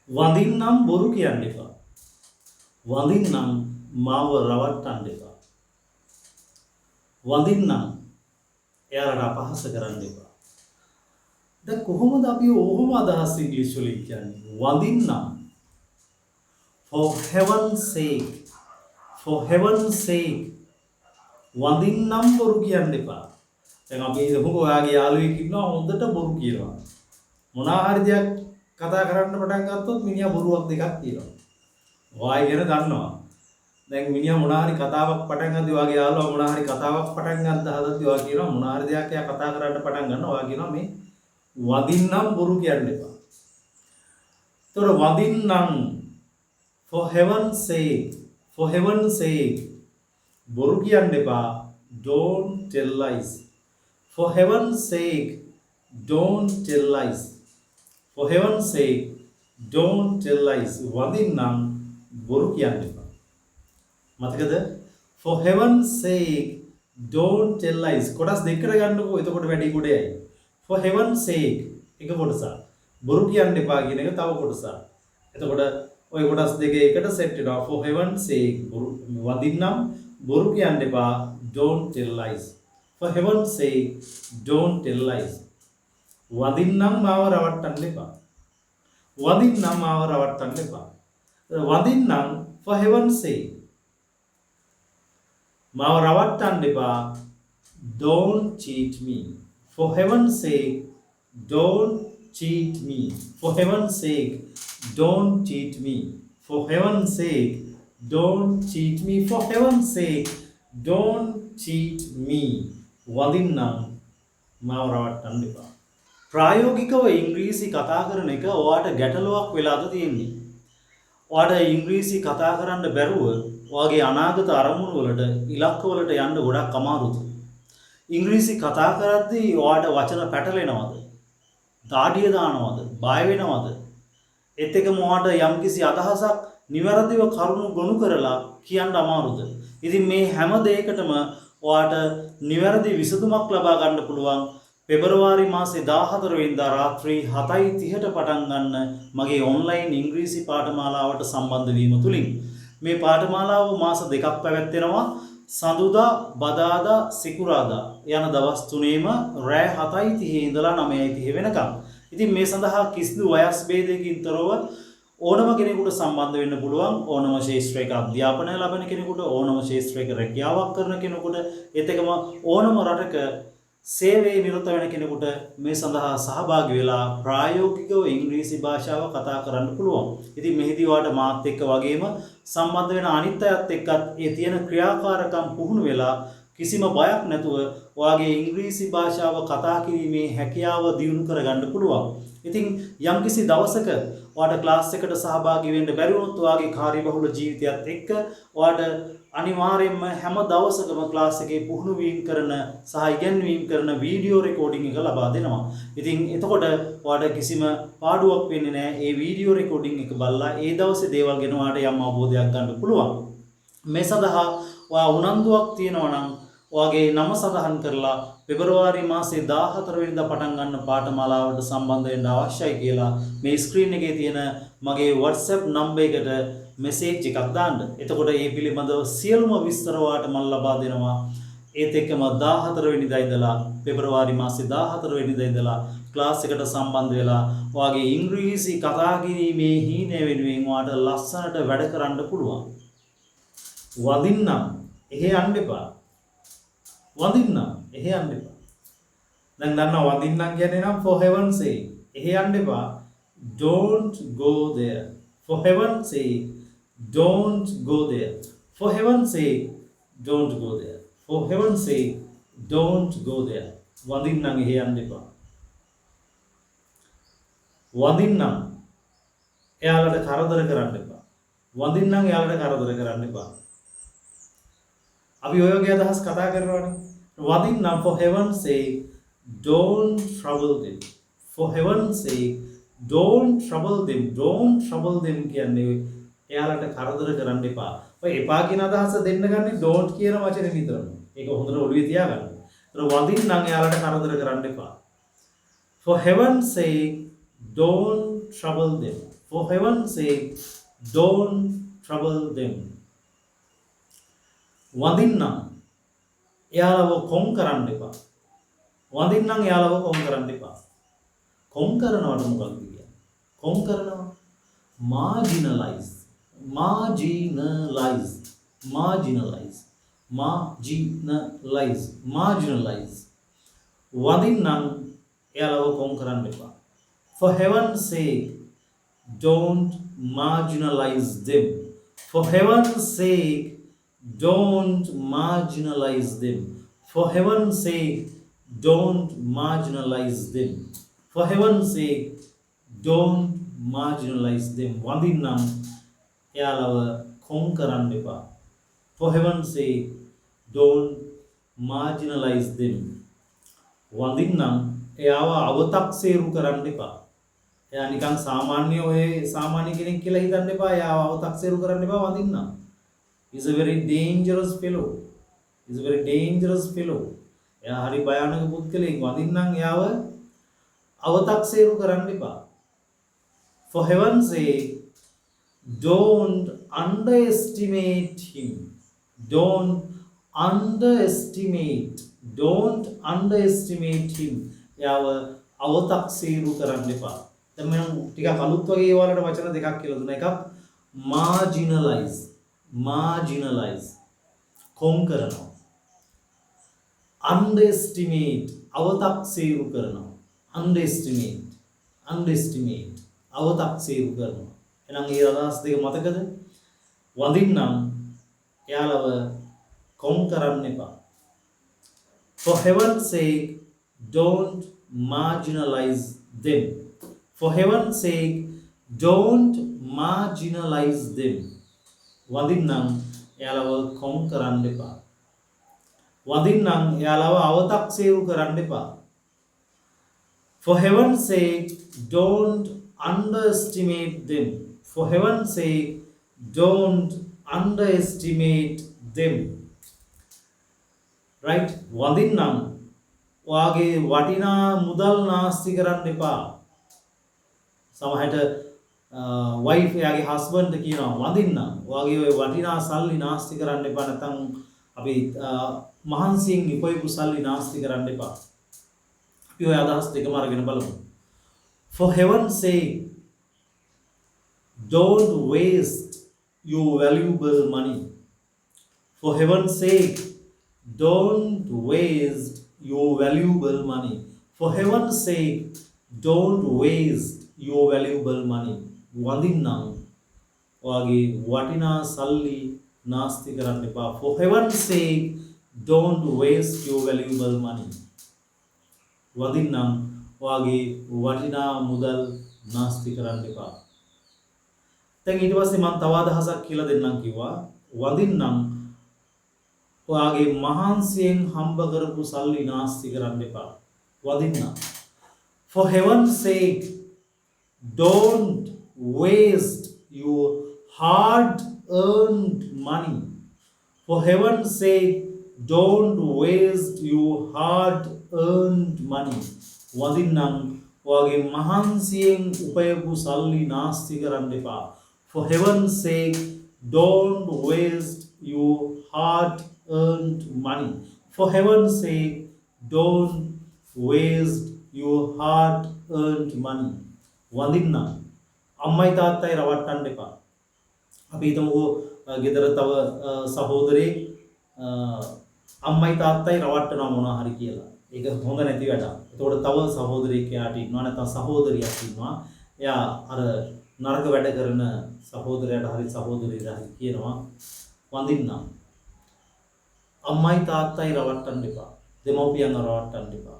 වඳින්නම් බොරු කියන්න එපා. වඳින්නම් මාව රවට්ටන්න එපා. වඳින්නම් එයාලට අපහාස කරන්න එපා. දැන් කොහොමද අපි ඔහොම අදහස් ඉංග්‍රීසි වලින් කියන්නේ? වඳින්නම් for heaven's sake, for heaven's sake වඳින්නම් බොරු කියන්න එපා. දැන් අපි හිතමුකෝ ඔයාගේ යාළුවෙක් ඉන්නවා හොඳට බොරු කියනවා. මොනවා හරි දෙයක් කතා කරන්න පටන් ගත්තොත් මිනිහා බොරුවක් දෙකක් කියනවා. ඔයා ඉගෙන ගන්නවා. දැන් මිනිහා මොනවා හරි කතාවක් පටන් ගන්නදී ඔයාගේ යාළුවා මොනවා හරි කතාවක් පටන් ගන්න හදද්දී ඔයා කියනවා මොනවා හරි දෙයක් එයා කතා කරන්න පටන් ගන්නවා. ඔයා කියනවා මේ වඳින්නම් බොරු කියන්න එපා. ඒතකොට වඳින්නම් for heaven's sake, for heaven's sake බොරු කියන්න එපා. Don't tell lies. For heaven's sake, don't tell lies. For heaven's sake, don't tell lies. වඳින්නම් බොරු කියන්න එපා. මතකද? For heaven's sake, don't tell lies. කොටස් දෙකකට ගන්නකො එතකොට වැඩි ගොඩයයි. For heaven's sake එක කොටසක්. බොරු කියන්න එපා කියන එක තව කොටසක්. එතකොට ඔය කොටස් දෙක එකට සෙට් වෙනවා. For heaven's sake වඳින්නම් බොරු කියන්න එපා. Don't tell lies. For heaven's sake, don't tell lies. වඳින්නම් මාව රවට්ටන්න එපා. වඳින්නම් මාව රවට්ටන්න එපා. වඳින්නම් for heaven's sake මාව රවට්ටන්න එපා. Don't cheat me. For heaven's sake, don't cheat me. For heaven's sake, don't cheat me. For heaven's sake, don't cheat me. For heaven's sake, don't cheat me. වඳින්නම් මාව රවට්ටන්න එපා. ප්‍රායෝගිකව ඉංග්‍රීසි කතා කරන එක ඔයාට ගැටලුවක් වෙලාද තියෙන්නේ? ඔයාට ඉංග්‍රීසි කතා කරන්න බැරුව ඔයාගේ අනාගත අරමුණු වලට ඉලක්ක වලට යන්න ගොඩක් අමාරුද? ඉංග්‍රීසි කතා කරද්දී ඔයාට වචන පැටලෙනවද? දාඩිය දානවද? බය වෙනවද? ඒත් එකම ඔයාට යම්කිසි අදහසක් නිවැරදිව කරුණු ගොනු කරලා කියන්න අමාරුද? ඉතින් මේ හැම දෙයකටම ඔයාට නිවැරදි විසඳුමක් ලබා ගන්න පුළුවන් පෙබරවාරි මාසේ 14 වෙනිදා රාත්‍රී 7:30ට පටන් ගන්න මගේ ඔන්ලයින් ඉංග්‍රීසි පාඨමාලාවට සම්බන්ධ වීම තුලින්. මේ පාඨමාලාව මාස දෙකක් පැවැත්වෙනවා. සඳුදා, බදාදා, සිකුරාදා යන දවස් තුනේම රෑ 7:30 ඉඳලා 9:30 වෙනකම්. ඉතින් මේ සඳහා කිසිදු වයස් භේදයකින් තොරව ඕනම කෙනෙකුට සම්බන්ධ වෙන්න පුළුවන්. ඕනම ශාස්ත්‍රීය අධ්‍යාපනය ලබන කෙනෙකුට, ඕනම ශාස්ත්‍රීය රැකියාවක් කරන කෙනෙකුට, ඒත් එකම ඕනම රටක සේවයේ නිරත වෙන කෙනෙකුට මේ සඳහා සහභාගී වෙලා ප්‍රායෝගිකව ඉංග්‍රීසි භාෂාව කතා කරන්න පුළුවන්. ඉතින් මෙහිදී ඔයාලට මාත් එක්ක වගේම සම්බන්ධ වෙන අනිත් අයත් එක්කත් ඒ තියෙන ක්‍රියාකාරකම් පුහුණු වෙලා කිසිම බයක් නැතුව ඔයාගේ ඉංග්‍රීසි භාෂාව කතා කිරීමේ හැකියාව දියුණු කරගන්න පුළුවන්. ඉතින් යම්කිසි දවසක ඔයාට ක්ලාස් එකට සහභාගී වෙන්න බැරි වුණොත් ඔයාගේ කාර්යබහුල ජීවිතයත් එක්ක ඔයාට අනිවාර්යයෙන්ම හැම දවසකම ක්ලාස් එකේ පුහුණු වීම කරන සහ ඉගෙනවීම කරන වීඩියෝ රෙකෝඩින් එක ලබා දෙනවා. ඉතින් එතකොට ඔයාට කිසිම පාඩුවක් වෙන්නේ නැහැ. ඒ වීඩියෝ රෙකෝඩින් එක බලලා ඒ දවසේ දේවල් ගැන ඔයාට යම් අවබෝධයක් ගන්න පුළුවන්. මේ සඳහා ඔයා උනන්දුවක් තියෙනවා නම් ඔයාගේ නම සඳහන් කරලා පෙබරවාරි මාසේ 14 වෙනිදා පටන් ගන්න පාඨමාලාවට සම්බන්ධ වෙන්න අවශ්‍යයි කියලා මේ ස්ක්‍රීන් එකේ තියෙන මගේ WhatsApp නම්බර් එකට මෙසේජ් එකක් දාන්න. එතකොට ඒ පිළිබඳව සියලුම විස්තර ඔයාලට මම ලබා දෙනවා. ඒත් එක්කම 14 වෙනිදා ඉඳලා පෙබරවාරි මාසේ 14 වෙනිදා ඉඳලා ක්ලාස් එකට සම්බන්ධ වෙලා ඔයාගේ ඉංග්‍රීසි කතා කිරීමේ හීනය වෙනුවෙන් ඔයාට ලස්සනට වැඩ කරන්න පුළුවන්. වඳින්නම් එහෙ යන්න එපා. වඳින්නම් එහෙ යන්න එපා. දැන් දන්නවා වඳින්නම් කියන්නේ නම් for heaven's sake එහෙ යන්න එපා. Don't go there. For heaven's sake, don't go there. For heaven's sake, don't go there. For heaven's sake, don't go there. වඳින්නම් එහෙ යන්න එපා. වඳින්නම් එයාලට කරදර කරන්න එපා. වඳින්නම් එයාලට කරදර කරන්න එපා. අපි ඔය වගේ අදහස් කතා කරනවානේ. වඳින්නම් for heaven's sake, don't trouble them. For heaven's sake, don't trouble them. Don't trouble them කියන්නේ එයාලට කරදර කරන්න එපා. ඔය එපා කියන අදහස දෙන්න ගන්නේ don't කියන වචනේ විතරයි. ඒක හොඳට ඔළුවේ තියාගන්න. ඒතර වඳින්නම් එයාලට කරදර කරන්න එපා. For heaven's sake, don't trouble them. For heaven's sake, don't trouble them. වඳින්නම් එයාලව කොම් කරන්න එපා. වඳින්නම් එයාලව කොම් කරන්න එපා. කොම් කරනවට මොකක්ද කියන්නේ? කොම් කරනවා marginalize. marginalize. marginalize. marginalize. marginalize. වඳින්නම් එයාලව කොම් කරන්න එපා. For heaven's sake, don't marginalize them. For heaven's sake, don't marginalize them. For heaven's sake, don't marginalize them. For heaven's sake, don't marginalize them. වඳින්නම් එයාලව කොම් කරන්න එපා. For heaven's sake, don't marginalize them. වඳින්නම් එයාව අවතක්සේරු කරන්න එපා. එයා නිකන් සාමාන්‍ය කෙනෙක් කියලා හිතන්න එපා. එයාව අවතක්සේරු කරන්න එපා වඳින්නම්. He's a very dangerous fellow. He's a very dangerous fellow. එයා හරි භයානක පුද්ගලෙක්. වඳින්නම් එයාව අවතක්සේරු කරන්න එපා. For heaven's sake, don't underestimate him. Don't underestimate him. එයාව අවතක්සේරු කරන්න එපා. දැන් මම ටිකක් අලුත් වගේ ඒවාලට වචන දෙකක් කියලා දුන්නා. එකක් marginalize කොම් කරනවා. underestimate අවතක්සේරු කරනවා. underestimate අවතක්සේරු කරනවා. එහෙනම් ඒ අදහස් දෙක මතකද? වඳින්නම් එයාලව කොම් කරන්න එපා. For heaven's sake, don't marginalize them. For heaven's sake, don't marginalize them. වඳින්නම් එයාලව කොම් කරන්න එපා. වඳින්නම් එයාලව අවතක්සේරු කරන්න එපා. For heaven's sake, don't underestimate them. For heaven's sake, don't underestimate them. Right? වඳින්නම් ඔයාගේ වටිනා මුදල් නාස්ති කරන්න එපා. සමහරට වයිෆ් එයාගේ හස්බන්ඩ් කියනවා වඳින්නම් ඔයාගේ ඔය වටිනා සල්ලි නාස්ති කරන්න එපා. නැත්නම් අපි මහන්සියෙන් ඉපයපු සල්ලි නාස්ති කරන්න එපා. අපි ඔය අදහස් දෙකම අරගෙන බලමු. For heaven's sake, don't waste your valuable money. For heaven's sake, don't waste your valuable money. For heaven's sake, don't waste your valuable money. වඳින්නම් ඔයාගේ වටිනා සල්ලි නාස්ති කරන්න එපා. For heaven's sake, don't waste your valuable money. වඳින්නම් ඔයාගේ වටිනා මුදල් නාස්ති කරන්න එපා. දැන් ඊට පස්සේ මම තව අදහසක් කියලා දෙන්නම් කිව්වා. වඳින්නම් ඔයාගේ මහන්සියෙන් හම්බ කරපු සල්ලි නාස්ති කරන්න එපා. වඳින්නම්. For heaven's sake, don't waste your hard-earned money. For heaven's sake, don't waste your hard-earned money. වඳින්නම් ඔයාගේ මහන්සියෙන් උපයපු සල්ලි නාස්ති කරන්න එපා. For heaven's sake, don't waste your hard-earned money. For heaven's sake, don't waste your hard-earned money. වඳින්නම් අම්මයි තාත්තයි රවට්ටන්න එපා. අපි හිතමුකෝ ගෙදර තව සහෝදරයෙක් අම්මයි තාත්තයි රවට්ටනවා මොනවා හරි කියලා. ඒක හොඳ නැති වැඩක්. එතකොට තව සහෝදරයෙක් යාට ඉන්නවා නැත්නම් සහෝදරියක් ඉන්නවා. එයා අර නරක වැඩ කරන සහෝදරයාට හරි සහෝදරියට හරි කියනවා වඳින්නම් අම්මයි තාත්තයි රවට්ටන්න එපා. දෙමව්පියන්ව රවට්ටන්න එපා.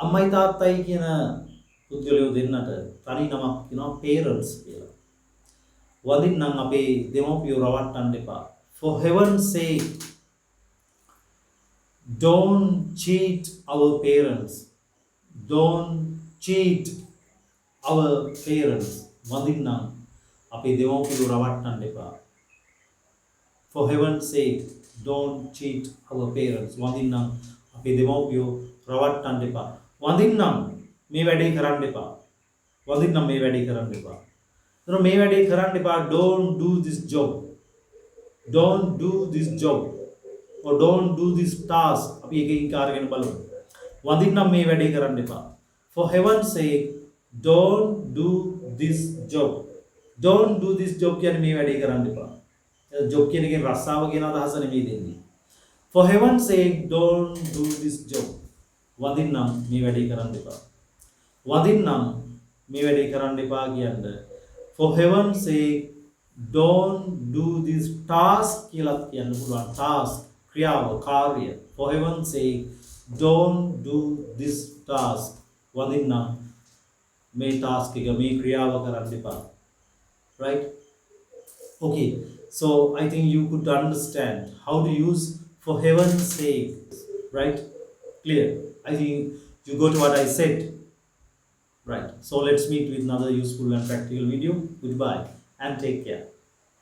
අම්මයි තාත්තයි කියන පුද්ගලයෝ දෙන්නට තනි නමක් කියනවා parents කියලා. වඳින්නම් අපේ දෙමව්පියෝ රවට්ටන්න එපා. For heaven's sake, don't cheat our parents. Don't cheat our parents. වඳින්නම් අපේ දෙමව්පියෝ රවට්ටන්න එපා. For heaven's sake, don't cheat our parents. වඳින්නම් අපේ දෙමව්පියෝ රවට්ටන්න එපා. වඳින්නම් මේ වැඩේ කරන්න එපා. වඳින්නම් මේ වැඩේ කරන්න එපා. එතකොට මේ වැඩේ කරන්න එපා. Don't do this job. Don't do this job. Or don't do this task. අපි එකකින් කාර්යගෙන බලමු. වඳින්නම් මේ වැඩේ කරන්න එපා. For heaven's sake, don't do this job. Don't do this job කියන්නේ මේ වැඩේ කරන්න එපා. job කියන එකේ රස්සාව කියන අදහස නෙමෙයි දෙන්නේ. For heaven's sake, don't do this job. වඳින්නම් මේ වැඩේ කරන්න එපා. වඳින්නම් මේ වැඩේ කරන්න එපා කියන්නේ for heaven's sake, don't do this task කියලා කියන්න පුළුවන්. task ක්‍රියාව කාර්ය. For heaven's sake, don't do this task. වඳින්නම් මේ task එක මේ ක්‍රියාව කරන්න එපා. Right? Okay. So I think you could understand how to use for heaven's sake. Right? Clear? I think you got what I said. Right. So let's meet with another useful and practical video. Goodbye and take care.